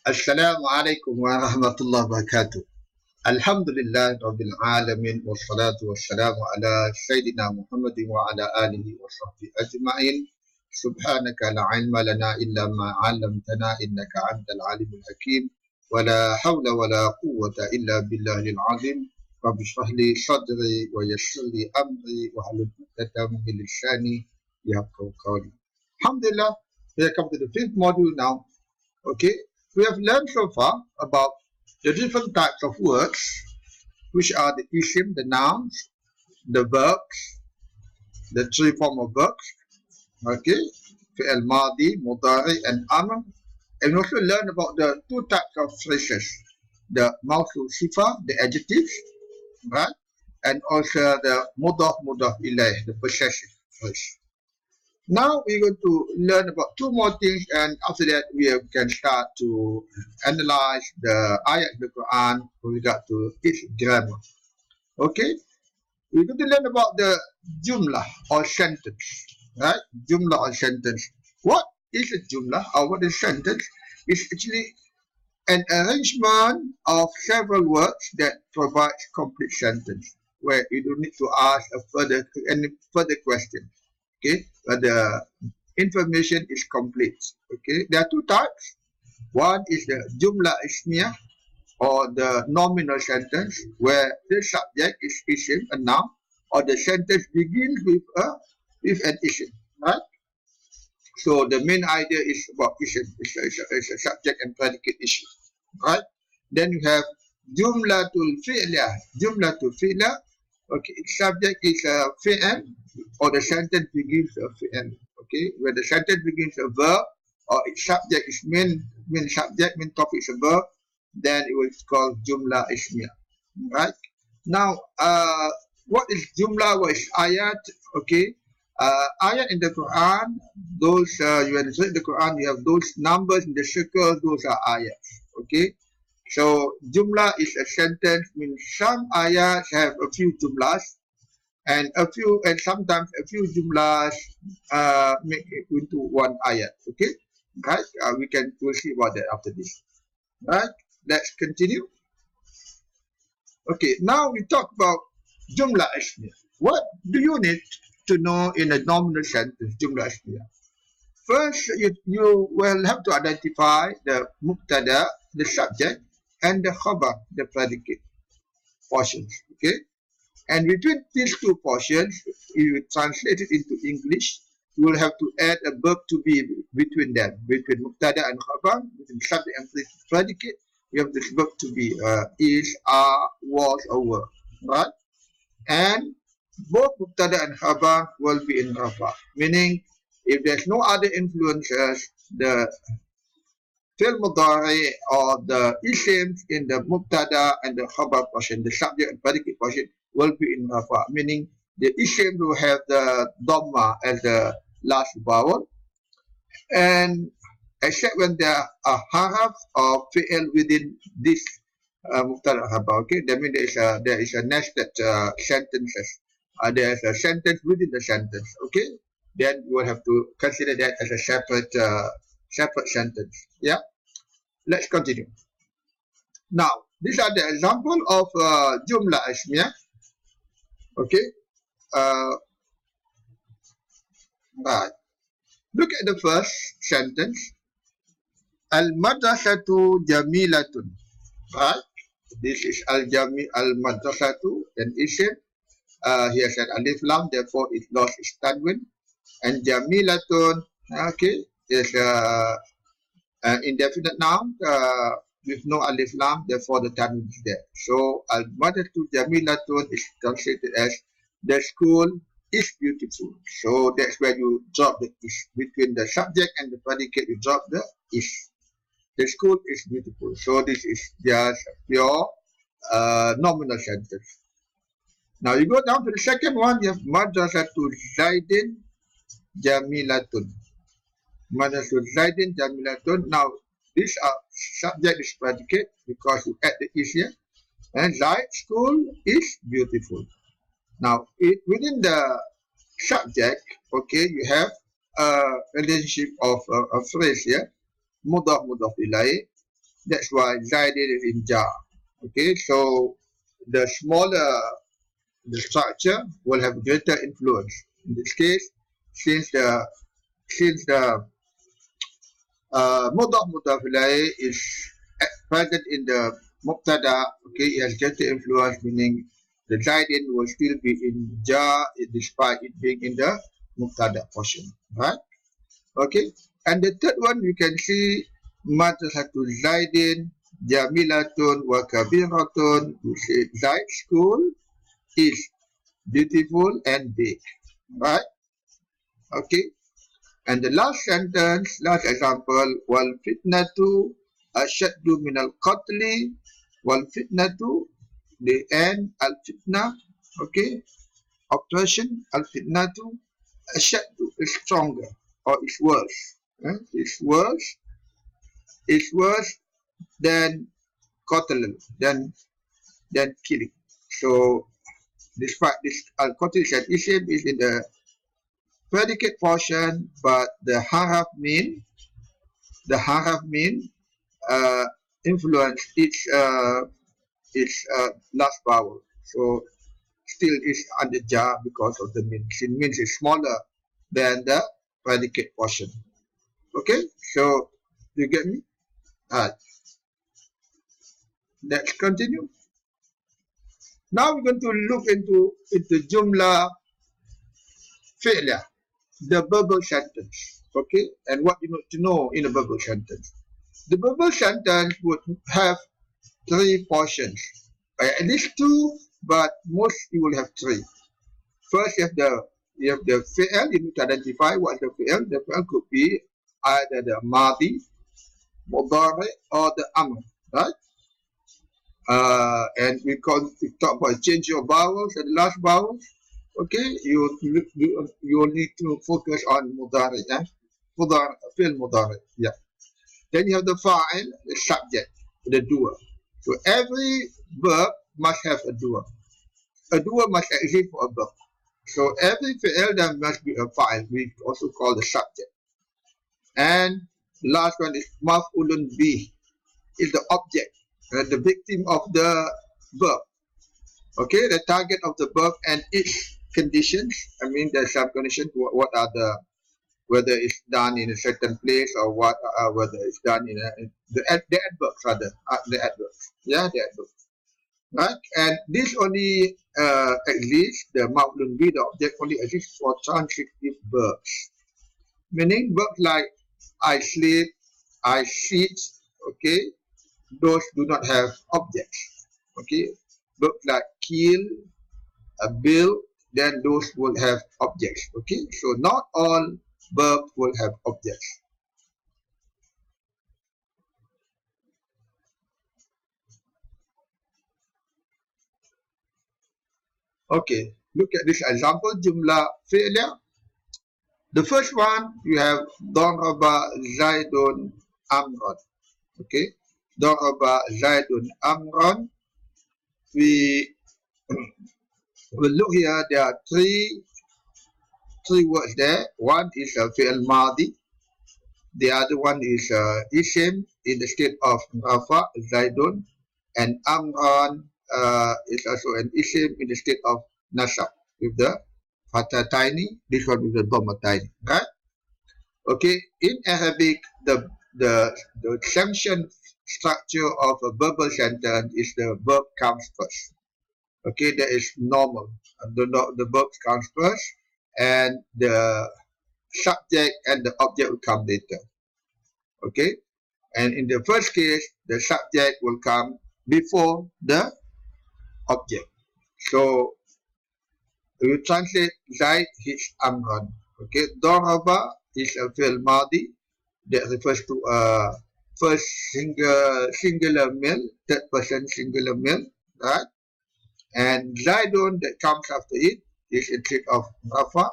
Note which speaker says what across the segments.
Speaker 1: Assalamu alaikum wa rahmatullahi wa barakatuh. Alhamdulillah Rabbil Alamin wa salatu wa salamu ala Sayyidina Muhammadin wa ala alihi wa sahbihi ajma'in. Subhanaka la ilma lana illa ma 'allamtana innaka antal alimul hakim. Wa la hawla wa la quwwata illa billahil azim. Rabbi shrah li sadri wa yassir li amri wa hlul 'uqdatam min lisani yafqahu qawli. Alhamdulillah, we have come to the fifth module now. Okay, we have learned so far about the different types of words, which are the isim, the nouns, the verbs, the three forms of verbs. Okay, fi'al madi, mudari, and amr. And we also learn about the two types of phrases, the mawsul sifa, the adjectives, right, and also the mudaf ilayh, the possessive phrase. Now we're going to learn about two more things, and after that we can start to analyze the ayat of the Quran with regard to its grammar. Okay, we're going to learn about the jumlah or sentence, right? Jumlah or sentence. What is a jumlah or what is sentence? It's actually an arrangement of several words that provides complete sentence, where you don't need to ask any further question. Okay, but the information is complete. Okay, there are two types. One is the jumlah ismiyah, or the nominal sentence, where the subject is isim, a noun, or the sentence begins with an isim, right? So the main idea is about isim. It's a subject and predicate issue, right? Then you have jumlatul fi'lah. Jumlatul fi'lah. Okay, its subject is a fi'al, or the sentence begins a fi'al. Okay, where the sentence begins a verb, or its subject is main topic is a verb, then it was called jumlah ismiyah. Right? Now, what is jumlah? What is ayat? Okay, ayat in the Quran, those you have read the Quran, you have those numbers in the circle, those are ayats. Okay. So jumlah is a sentence, means some ayats have a few jumlahs, and sometimes a few jumlahs make it into one ayat. Okay, right? We'll see about that after this. Right? Let's continue. Okay, now we talk about jumlah ismiyah. What do you need to know in a nominal sentence, jumlah ismiyah? First, you will have to identify the mubtada, the subject, and the khabar, the predicate portions. Okay, and between these two portions, you translate it into English. You will have to add a verb to be between them, between mubtada and khabar, between subject and predicate. You have this verb to be is, are, was, or were, right? And both mubtada and khabar will be in rafa, meaning if there's no other influences, the fi'l mudari or the isim in the mubtada and the khabar portion, the subject and predicate portion, will be in rafa, meaning the isim will have the dhamma as the last vowel, and except when there are haraf or fi'l within this mubtada khabar. Okay, that means there is a nested sentences. There is a sentence within the sentence. Okay, then you will have to consider that as a separate sentence. Yeah. Let's continue. Now, these are the example of jumlah ismiyah. Okay. Right. Look at the first sentence. Al-madrasatu jamilatun. Right. This is al-madrasatu, an isim. He has an alif lam, therefore it lost its tanwin. And jamilatun, okay, is an indefinite noun with no alif lam, therefore the tanwin is there. So al-madrasatu jamilatun is translated as the school is beautiful. So that's where you drop the is. Between the subject and the predicate, you drop the is. The school is beautiful. So this is just a pure nominal sentence. Now you go down to the second one, you have madrasatu zaidin jamilatun. Madrasatu zaidin jamilatun. Now this subject is predicate because you add the is here. And Zaid, school is beautiful. Now within the subject, okay, you have a relationship of a phrase here, mudaf ilayh, That's why Zaidin is in Ja. Okay, so the smaller the structure will have greater influence. In this case, since the mudaf ilayh is present in the mubtada, okay, it has greater influence, meaning the Zaidin will still be in Ja despite it being in the mubtada portion, right? Okay, and the third one you can see madrasatu Zaidin jamilatun wa kabiratun. You say Zaid school is beautiful and big, right? Okay, and the last sentence, last example, wal fitnatu ashaddu min al qatli. Wal fitnatu, the end, al fitna, okay, oppression, al fitnatu ashaddu is stronger or is worse. It's worse than qatl, than killing. So despite this al qatl is an isim is in the predicate portion, but the haraf mean influence its last vowel. So still is under ja because of the mean. It means is smaller than the predicate portion. Okay, so you get me? Alright. Let's continue. Now we're going to look into Jumla fi'la, the verbal sentence. Okay, and what you need to know in a verbal sentence. The verbal sentence would have three portions, at least two, but most you will have three. First, you have the fi'l. You need to identify what the fi'l. The fi'l could be either the madi, mudari, or the amr, right? And we talk about change your vowels and last vowels. Okay, you need to focus on mudari, fi'l mudari, yeah. Then you have the fa'il, the subject, the doer. So every verb must have a doer. A doer must exist for a verb. So every fi'il there must be a fa'il, we also call the subject. And the last one is maf'ulun bih, is the object, the victim of the verb. Okay, the target of the verb and its conditions. I mean, there's some conditions. What are the, whether it's done in a certain place or what, whether it's done in the adverbs rather, the adverbs. Yeah, the adverbs. Right, and this only exists, the maf'ulun bih, the object only exists for transitive verbs. Meaning verbs like I sleep, I sit, okay, those do not have objects. Okay, verbs like kill, build, then those will have objects. Okay, so not all verbs will have objects. Okay, look at this example, jumla fi'la. The first one, you have daraba zaidun amran. Okay, daraba zaidun amran. We will look here, there are three words there. One is a fi'l madi. The other one is isim in the state of rafa, zaidun. And amran is also an isim in the state of nasab with the fatataini, this one with the dhammataini, right? Okay, in Arabic, the sanction structure of a verbal sentence is the verb comes first. Okay, that is normal. The verb comes first, and the subject and the object will come later. Okay, and in the first case, the subject will come before the object. So we translate Zaid hits Amran. Okay, Daraba is a fi'l madi that refers to first singular male, third person singular male, right? And Zaidun that comes after it is instead of Rafa.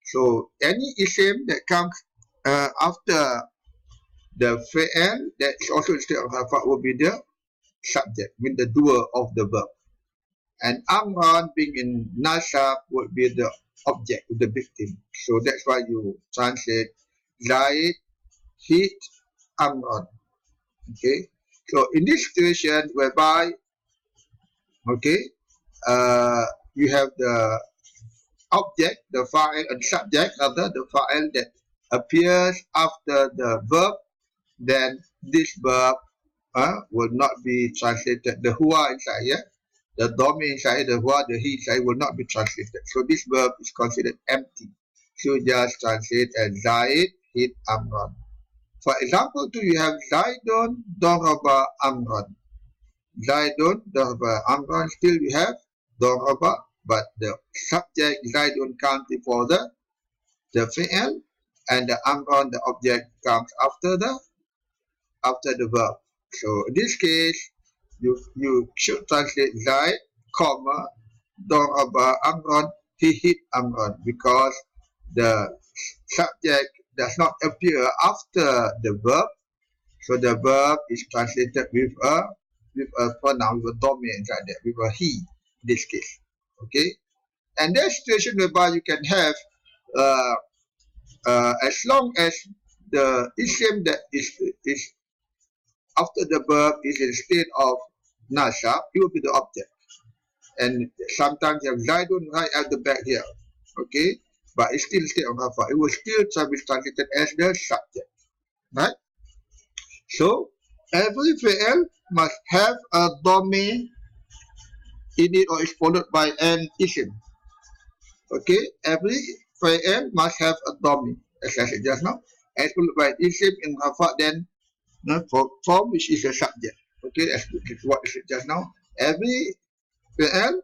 Speaker 1: So any isim that comes after the fi'l that is also instead of Rafa will be the subject, mean the doer of the verb. And Amran being in nasab would be the object, the victim. So that's why you translate Zaid hit Amran. Okay. So in this situation whereby, okay, you have the object, the fa'il, and subject, rather the fa'il that appears after the verb, then this verb will not be translated. The huwa inside here, the domi inside, the huwa, the he inside will not be translated. So this verb is considered empty. So just translate as Zaid hit Amran. For example, you have Zaidun daraba Amran. Zaidun daraba Amran. Still you have daraba, but the subject Zaidun comes before the fi'l, and the Amran, the object, comes after the verb. So in this case, you should translate Zaid, comma, daraba Amran, he hit Amran, because the subject does not appear after the verb, so the verb is translated with a pronoun, with a domain inside there, with a he in this case. Okay, and there's situation whereby you can have as long as the isim that is after the verb is in state of nasab, it will be the object. And sometimes you have Zaidun right at the back here. Okay, but it's still state of rafa. It will still be translated as the subject. Right? So every fi'l must have a domain in it, or is followed by an isim. Okay, every fi'l must have a domain, as I said just now, and followed by isim in rafa, then for form which is a subject. Okay, that's what I said just now. Every fi'l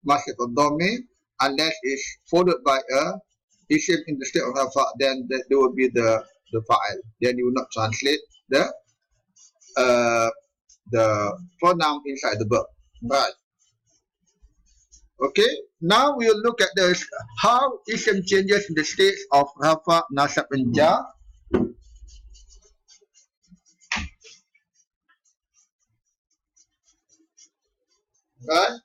Speaker 1: must have a domain unless it's followed by a isim in the state of rafa, then there will be the fa'il. Then you will not translate the pronoun inside the verb. Right. Okay. Now we'll look at this, how isim changes in the states of rafa, nasab, and jar. Right.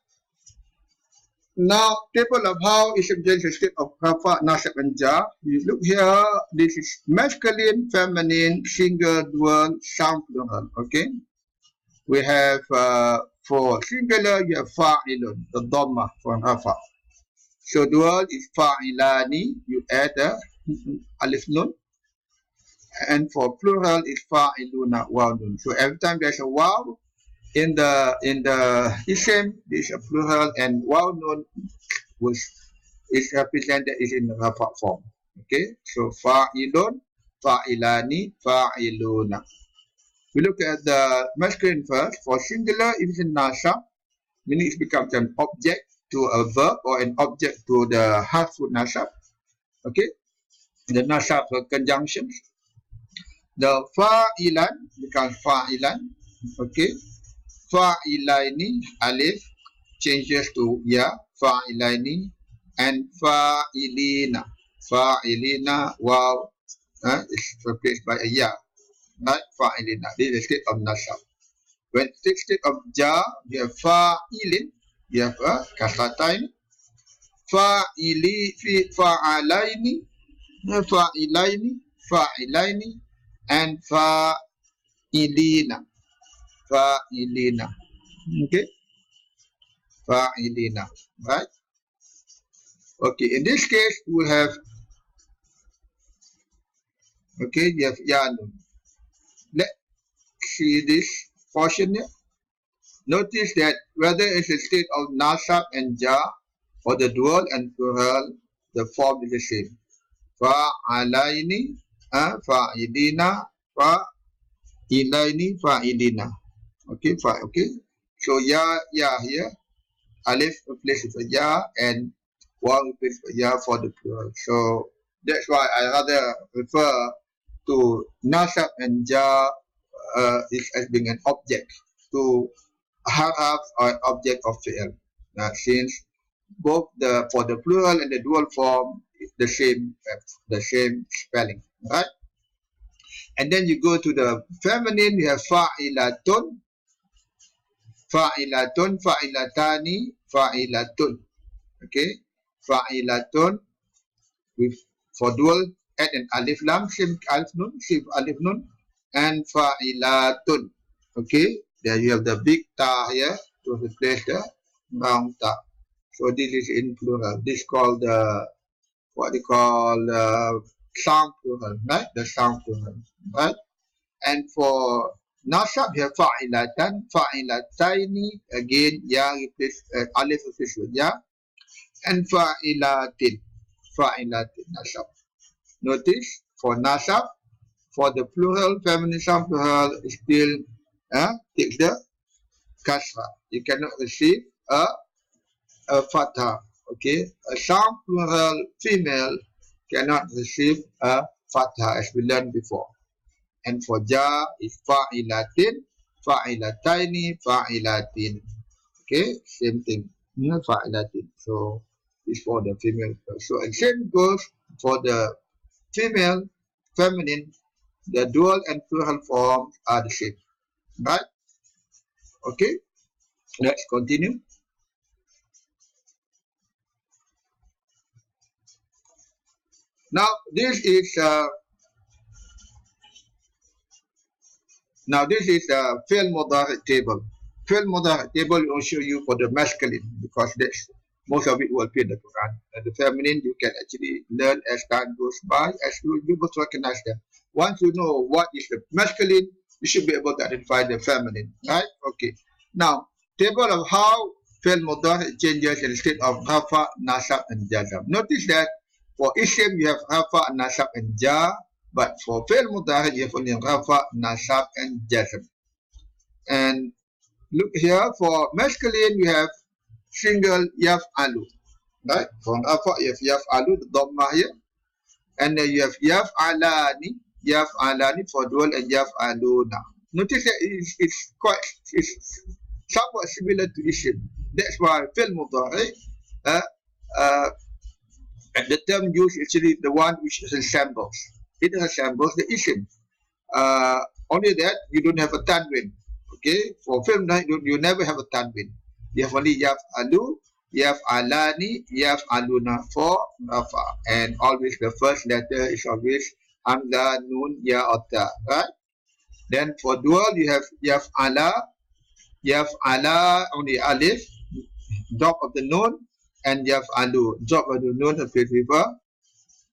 Speaker 1: Now, table of how isim changes the state of rafa, nasab, and jar. You look here. This is masculine, feminine, single, dual, sound, plural. Okay. We have for singular, you have fa'ilun, the dhamma for rafa. So dual is fa'ilani, you add the alif nun. And for plural is fa'iluna, waw nun. So every time there's a waw in the isim, this is a plural, and waw nun is represented is in the rafa form. Okay, so fa'ilun, fa'ilani, fa'iluna. We look at the masculine first. For singular, if it's in nasab, meaning it becomes an object to a verb or an object to the harful nasab. Okay, the nasab conjunctions. The fa'ilan becomes fa'ilan. Okay, fa'ilaini, alif changes to ya, fa'ilaini, and fa'ilina. Fa'ilina, waw is replaced by a ya. Not fa'ilina. This is the state of nasab. When the state of jar, you have fa'ilin, you have a kasratain, fa'ili, fa'alaini, fa'ilaini, fa'ilaini, and fa'ilina. Fa'ilina. Okay? Fa'ilina. Right? Okay, in this case, we have, okay, you have yanun. Let's see this portion here. Notice that whether it's a state of nasab and jar or the dual and plural, the form is the same. Fa'alaini, fa'ilina, fa'ilaini, fa'ilina. Okay, okay. So ya here, alif replaces with ya, and waw replaces with ya for the plural. So that's why I rather refer to nasab and jar as being an object to harf or object of fi'l. Since both for the plural and the dual form is the same spelling, right? And then you go to the feminine, you have fa'ilatun, fa'ilatun, fa'ilatani, fa'ilatun. Okay, fa'ilatun for dual, add an alif lam, same alif nun, and fa'ilatun. Okay, then you have the big ta here to replace the round ta. So this is in plural. This is called the what they call sound plural, right? The sound plural, right? And for nasab, you have fa'ilatan, fa'ilataini. Again, ya replace alif replace with ya, and fa'ilatin, fa'ilatin nasab. Notice for nasab, for the plural, feminine sound plural, still take the kasra. You cannot receive a fatha. Okay, a sound plural female cannot receive a fatha as we learned before. And for ja is fa'ilatin, fa'ilataini, fa'ilatin. Okay, same thing. Fa'ilatin. So it's for the female. So and same goes for the female, feminine. The dual and plural forms are the same. Right? Okay. Let's continue. Now this is fi'l mudari table. Fi'l mudari table will show you for the masculine because that's most of it will appear in the Quran. And the feminine you can actually learn as time goes by, as you will be able to recognize them. Once you know what is the masculine, you should be able to identify the feminine, right? Okay. Now, table of how fi'l mudari changes instead of rafa, nasab, and jazam. Notice that for isim you have rafa, nasab, and ja. But for fi'l mudari, you have only rafa, nasab, and jazm. And look here, for masculine, you have single yaf'alu. Right? For rafa, you have yaf'alu, the dhamma here. And then you have yaf'alani for dual, and yaf'aluna. Notice that it's somewhat similar to isim. That's why fi'l mudari, the term used is actually the one which resembles. It resembles the isim. Only that you don't have a tanwin. Okay, for film you never have a tanwin. You have only yaf'alu, yaf'alani, yaf'aluna for rafa, and always the first letter is always hamza, nun, ya, or ta. Right? Then for dual you have yaf'ala only alif, drop of the nun, and yaf'alu, drop of the nun appears with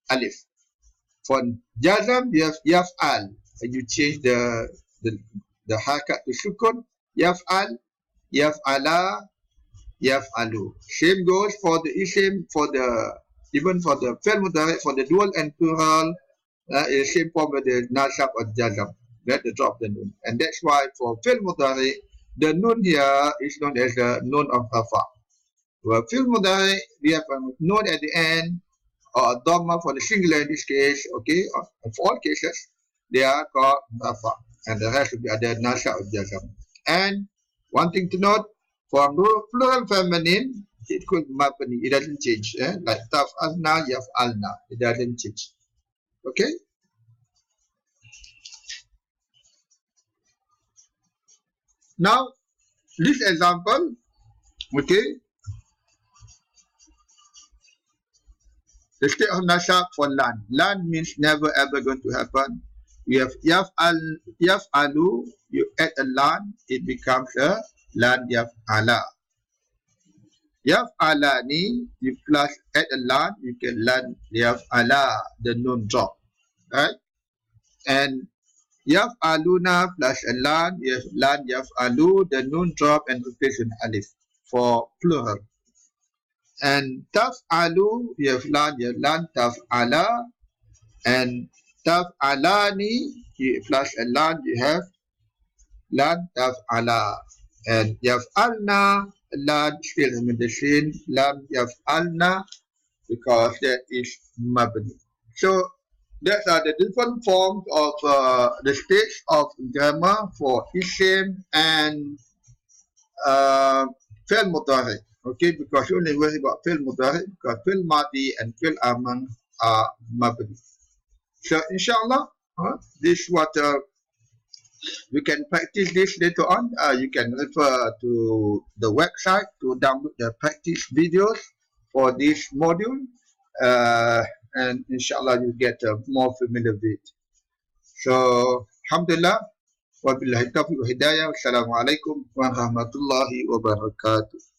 Speaker 1: alif. For jazam, you have yaf'al. And you change the harakat to sukun. Yaf'al, yaf'ala, yaf'alu. Same goes for the isim, even for the fi'l mudari, for the dual and plural, same form with the nasab or jazam. That's the drop the nun. And that's why for fi'l mudari, the nun here is known as the nun of rafa. For fi'l mudari, we have a nun at the end, or dhamma for the singular in this case, okay, for all cases, they are called rafa, and the rest will be other nasab or jazam. And one thing to note, for plural feminine, it could mabni, it doesn't change, like taf'alna, yaf'alna, it doesn't change. Okay? Now, this example, okay, the state of nasab for lan. Lan means never ever going to happen. You have yaf'alu, you add a lan, it becomes a lan yaf'ala. Yaf'alani, you plus add a lan, you get lan yaf'ala, the nun drop. Right? And yaf'aluna plus a lan, you have lan yaf'alu, the nun drop and replace an alif for plural. And taf'alu, you have lan taf'ala, and taf'alani, plus a lan, you have lan taf'ala. And yaf'alna, lan still remain the same, lam yaf'alna, because that is mabni. So that are the different forms of the states of grammar for isim and fi'l mudari. Okay, because you only worry about fi'l mudari, because fi'l madi and fi'l amr are mabni. So inshallah, this is what we can practice this later on. You can refer to the website to download the practice videos for this module, and inshallah you get more familiar with it. So alhamdulillah, Wabillahi taufiq wa hidayah. Wassalamualaikum warahmatullahi wabarakatuh.